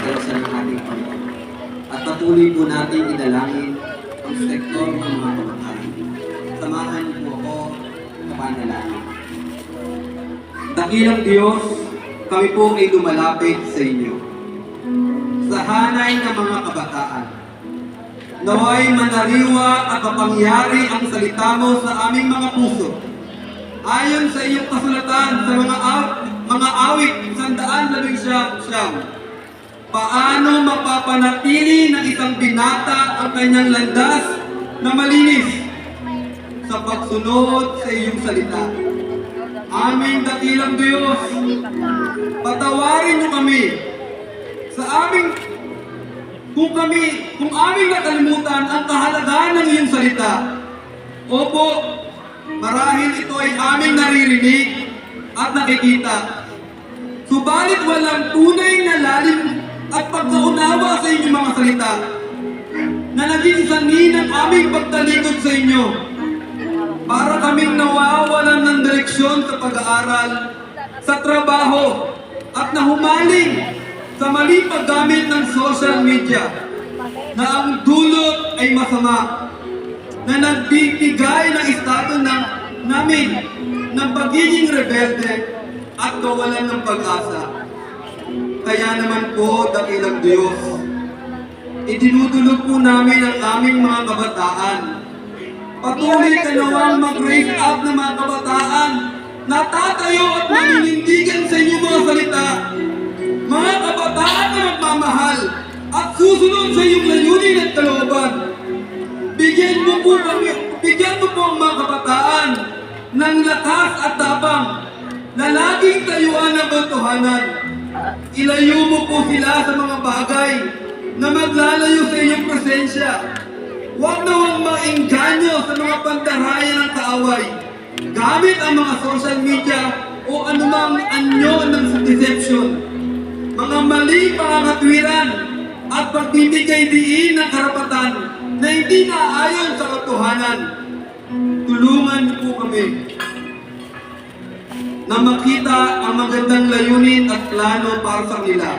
kaloosan ng ating Panginoon. At patuloy po natin idalangin ang sektor ng mga kabataan. Samahan niyo po ako sa panalangin. Dakilang Diyos, kami po ay lumalapit sa inyo. Sa hanay ng mga kabataan, naway manariwa at mapangyari ang salita mo sa aming mga puso. Ayon sa iyong kasulatan sa mga awit 119, paano mapapanatili ng isang binata ang kanyang landas na malinis sa pagsunod sa iyong salita. Aming dakilang Diyos, patawarin niyo kami sa aming kung aming nakalimutan ang kahalagahan ng iyong salita. Opo, marahil ito ay aming naririnig at nakikita. Subalit walang tunay na lalim at pagkaunawa sa inyong mga salita na naging sanhi ng aming pagtalikod sa inyo. Para kaming nawawalan ng direksyon sa pag-aaral, sa trabaho, at nahumaling sa maling paggamit ng social media na ang dulot ay masama, na nagbibigay ng estado namin ng pagiging rebelde at kawalan ng pag-asa. Kaya naman po, dakilang Diyos, idinudulog po namin ang aming mga kabataan. Patuloy ka nawang mag-raise up ng mga kabataan na tatayo at maninindigan sa inyong mga salita. Mga kabataan na magmamahal at susunod sa iyong layunin at kalooban. Bigyan mo po ang mga kabataan ng lakas at tapang na laging tayuan ng katotohanan. Ilayo mo po sila sa mga bagay na maglalayo sa iyong presensya. Huwag nawang maengganyo sa mga pandaraya ng kaaway gamit ang mga social media o anumang anyo ng deception. Mga mali pangangatwiran at pagbibigay diin ng karapatan na hindi naayon sa katotohanan. Tulungan niyo po kami na makita ang magandang layunin at plano para sa kanila.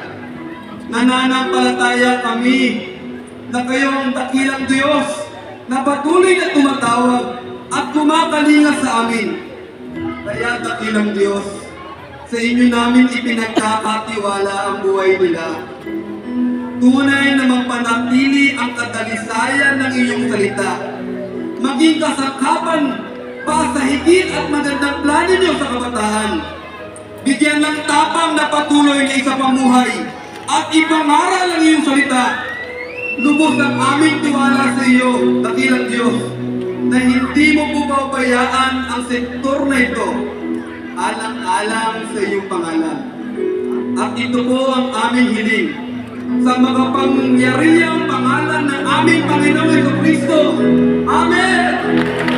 Nananampalataya kami na kayo ang dakilang Diyos na patuloy na tumatawag at kumakalinga sa amin. Kaya dakilang Diyos, sa inyo namin ipinagkakatiwala ang buhay nila. Tunay na magpanatili ang kadalisayan ng iyong salita. Maging kasangkapan pa sa higit at magandang plano niyo sa kabataan. Bigyan ng tapang na patuloy na isapamuhay at ipangaral ang iyong salita. Lubos ang aming tiwala sa iyo, dakilang Diyos, na hindi mo po pabayaan ang sektor na ito alang-alang sa iyong pangalan. At ito po ang aming hiling sa makapangyarihang pangalan ng aming Panginoong Jesucristo. Amen!